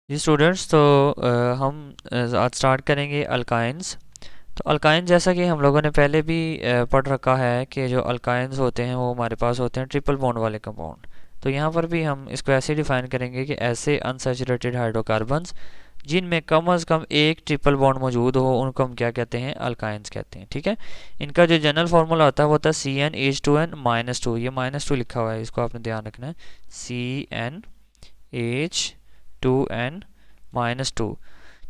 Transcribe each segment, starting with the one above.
जी students, तो हम आज स्टार्ट करेंगे अल्काइंस। तो अल्काइन जैसा कि हम लोगों ने पहले भी पढ़ रखा है कि जो अल्काइंस होते हैं वो हमारे पास होते हैं ट्रिपल बॉन्ड वाले कंपाउंड। तो यहाँ पर भी हम इसको ऐसे डिफाइन करेंगे कि ऐसे अनसैचुरेटेड हाइड्रोकार्बन्स जिनमें कम अज़ कम एक ट्रिपल बॉन्ड मौजूद हो उनको हम क्या कहते हैं, अल्काइंस कहते हैं। ठीक है, इनका जो जनरल फार्मूला होता है वो होता है CnH2n-2। ये -2 लिखा हुआ है, इसको आपने ध्यान रखना है। CnH2n-2।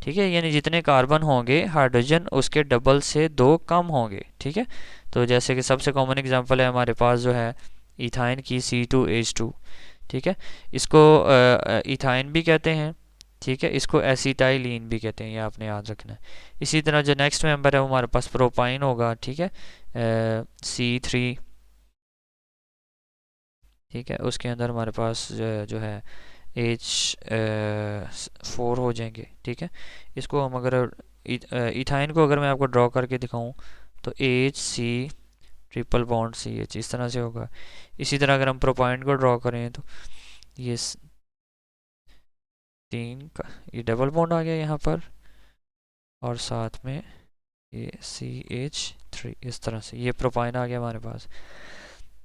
ठीक है, यानी जितने कार्बन होंगे हाइड्रोजन उसके डबल से दो कम होंगे। ठीक है, तो जैसे कि सबसे कॉमन एग्जांपल है हमारे पास जो है इथाइन की C2H2। ठीक है, इसको इथाइन भी कहते हैं। ठीक है, इसको एसिटाइलिन भी कहते हैं, ये आपने याद रखना है। इसी तरह जो नेक्स्ट मेंबर है वो हमारे पास प्रोपाइन होगा। ठीक है, C3। ठीक है, उसके अंदर हमारे पास जो है H4 हो जाएंगे। ठीक है, इसको हम अगर इथाइन को अगर मैं आपको ड्रॉ करके दिखाऊं तो HC ट्रिपल बॉन्ड CH इस तरह से होगा। इसी तरह अगर हम प्रोपाइन को ड्रॉ करें तो ये 3 का ये डबल बॉन्ड आ गया यहाँ पर, और साथ में ये CH3 इस तरह से ये प्रोपाइन आ गया हमारे पास।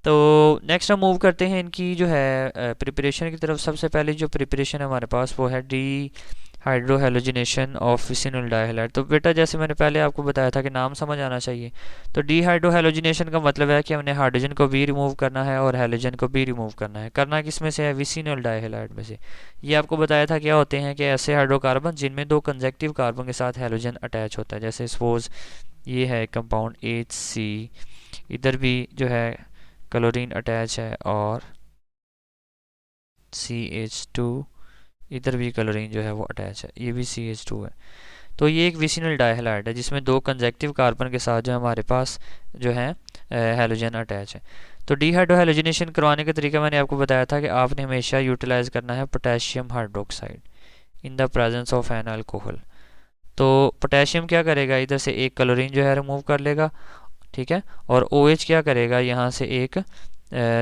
तो नेक्स्ट हम मूव करते हैं इनकी जो है प्रिपरेशन की तरफ। सबसे पहले जो प्रिपरेशन है हमारे पास वो है डी हाइड्रोहेलोजिनेशन ऑफ विसिनल डाइहैलाइड। तो बेटा जैसे मैंने पहले आपको बताया था कि नाम समझ आना चाहिए। तो डी हाइड्रोहेलोजिनेशन का मतलब है कि हमने हाइड्रोजन को भी रिमूव करना है और हेलोजन को भी रिमूव करना है। करना किस में से है, विसिनल डाइहैलाइड में से। ये आपको बताया था क्या होते हैं कि ऐसे हाइड्रोकार्बन जिनमें दो कंजेक्टिव कार्बन के साथ हेलोजन अटैच होता है। जैसे सपोज ये है कंपाउंड HC, इधर भी जो है क्लोरीन अटैच है, और CH2 इधर भी क्लोरीन जो है वो अटैच है, ये भी CH2 है। तो ये एक विसिनल डाइहैलाइड है जिसमें दो कंजेक्टिव कार्बन के साथ जो हमारे पास जो है हेलोजन अटैच है। तो डीहाइड्रोहेलोजिनेशन करवाने का तरीका मैंने आपको बताया था कि आपने हमेशा यूटिलाइज करना है potassium hydroxide in the presence of an alcohol. तो पोटेशियम क्या करेगा, इधर से एक क्लोरीन जो है रिमूव कर लेगा। ठीक है, और OH क्या करेगा, यहाँ से एक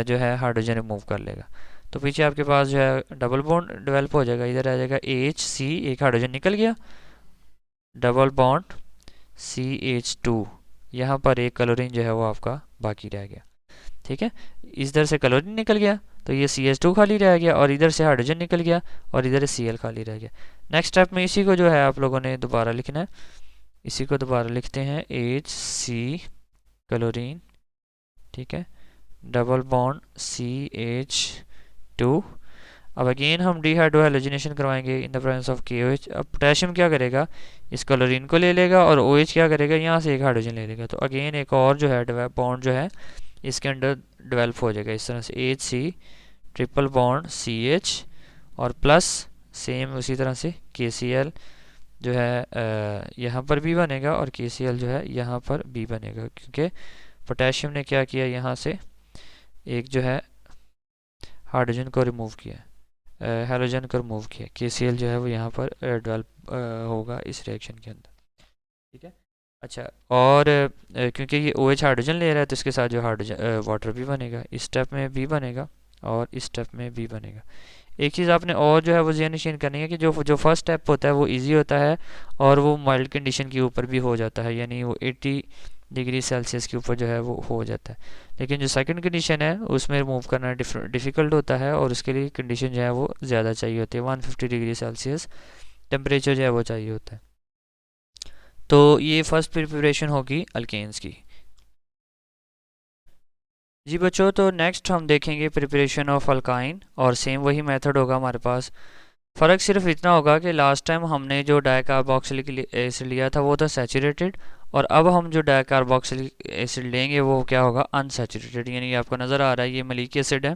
जो है हाइड्रोजन रिमूव कर लेगा। तो पीछे आपके पास जो है डबल बॉन्ड डेवलप हो जाएगा। इधर आ जाएगा HC, एक हाइड्रोजन निकल गया, डबल बॉन्ड CH2, यहाँ पर एक क्लोरीन जो है वो आपका बाकी रह गया। ठीक है, इधर से क्लोरीन निकल गया तो ये CH2 खाली रह गया, और इधर से हाइड्रोजन निकल गया और इधर Cl खाली रह गया। नेक्स्ट स्टेप में इसी को जो है आप लोगों ने दोबारा लिखना है। इसी को दोबारा लिखते हैं HC क्लोरीन। ठीक है, डबल बॉन्ड CH2। अब अगेन हम डीहाइड्रोहेलोजिनेशन करवाएंगे in the presence of KOH। अब पोटेशियम क्या करेगा, इस क्लोरीन को ले लेगा, और OH क्या करेगा, यहाँ से एक हाइड्रोजन ले लेगा। तो अगेन एक और जो है बॉन्ड जो है इसके अंदर डेवलप हो जाएगा इस तरह से HC ट्रिपल बॉन्ड CH, और प्लस सेम उसी तरह से KCl जो है यहाँ पर भी बनेगा, और KCl जो है यहाँ पर भी बनेगा, क्योंकि पोटेशियम ने क्या किया, यहाँ से एक जो है हाइड्रोजन को रिमूव किया, हेलोजन को रिमूव किया। KCl जो है वो यहाँ पर डेवलप होगा इस रिएक्शन के अंदर। ठीक है, अच्छा, और क्योंकि ये OH हाइड्रोजन ले रहा है तो इसके साथ जो हाइड्रोजन वाटर भी बनेगा, इस स्टेप में भी बनेगा और इस स्टेप में भी बनेगा। एक चीज़ आपने और जो है वो ज़हन नशीन करनी है कि जो जो फर्स्ट स्टेप होता है वो इजी होता है और वो माइल्ड कंडीशन के ऊपर भी हो जाता है, यानी वो 80 डिग्री सेल्सियस के ऊपर जो है वो हो जाता है। लेकिन जो सेकंड कंडीशन है उसमें मूव करना डिफ़िकल्ट होता है, और उसके लिए कंडीशन जो है वो ज़्यादा चाहिए होती है, 150 डिग्री सेल्सियस टेम्परेचर जो है वो चाहिए होता है। तो ये फर्स्ट प्रिपरेशन होगी अल्केन्स की। जी बच्चों, तो नेक्स्ट हम देखेंगे प्रिपरेशन ऑफ अल्काइन, और सेम वही मेथड होगा हमारे पास। फ़र्क सिर्फ इतना होगा कि लास्ट टाइम हमने जो डाइकार्बोक्सिलिक एसिड लिया था वो था सैचुरेटेड, और अब हम जो डाइकार्बोक्सिलिक एसिड लेंगे वो क्या होगा, अनसैचुरेटेड। यानी आपको नज़र आ रहा है ये मलिक एसिड है,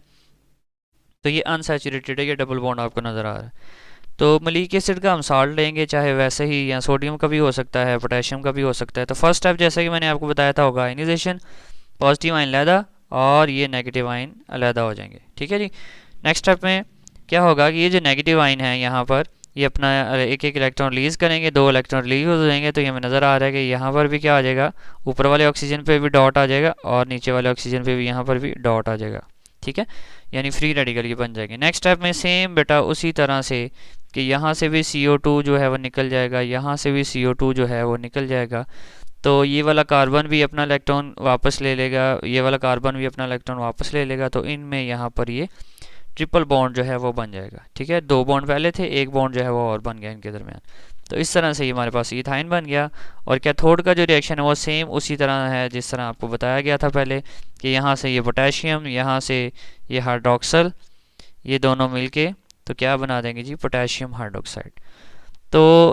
तो ये अनसैचुरेटेड है, ये डबल बॉन्ड आपको नज़र आ रहा है। तो मलिक एसिड का हम साल्ट लेंगे, चाहे वैसे ही, या सोडियम का भी हो सकता है, पोटेशियम का भी हो सकता है। तो फर्स्ट स्टेप जैसा कि मैंने आपको बताया था होगा आयनाइजेशन, पॉजिटिव आयन अलहदा और ये नेगेटिव आयन अलहदा हो जाएंगे। ठीक है जी, नेक्स्ट स्टेप में क्या होगा कि ये जो नेगेटिव आयन है यहाँ पर ये अपना एक एक इलेक्ट्रॉन रिलीज़ करेंगे, 2 इलेक्ट्रॉन रिलीज हो जाएंगे। तो ये हमें नज़र आ रहा है कि यहाँ पर भी क्या आ जाएगा, ऊपर वाले ऑक्सीजन पे भी डॉट आ जाएगा और नीचे वाले ऑक्सीजन पे भी यहाँ पर भी डॉट आ जाएगा। ठीक है, यानी फ्री रेडिकल ये बन जाएंगे। नेक्स्ट स्टेप में सेम बेटा उसी तरह से कि यहाँ से भी CO2 जो है वो निकल जाएगा, यहाँ से भी CO2 जो है वो निकल जाएगा। तो ये वाला कार्बन भी अपना इलेक्ट्रॉन वापस ले लेगा, ये वाला कार्बन भी अपना इलेक्ट्रॉन वापस ले लेगा। तो इनमें यहाँ पर ये ट्रिपल बॉन्ड जो है वो बन जाएगा। ठीक है, 2 बॉन्ड पहले थे, 1 बॉन्ड जो है वो और बन गया इनके दरमियान। तो इस तरह से ये हमारे पास इथाइन बन गया। और कैथोड का जो रिएक्शन है वो सेम उसी तरह है जिस तरह आपको बताया गया था पहले, कि यहाँ से ये पोटेशियम, यहाँ से ये हाइड्रोक्सल, ये दोनों मिलके तो क्या बना देंगे जी, पोटेशियम हाइड्रोक्साइड। तो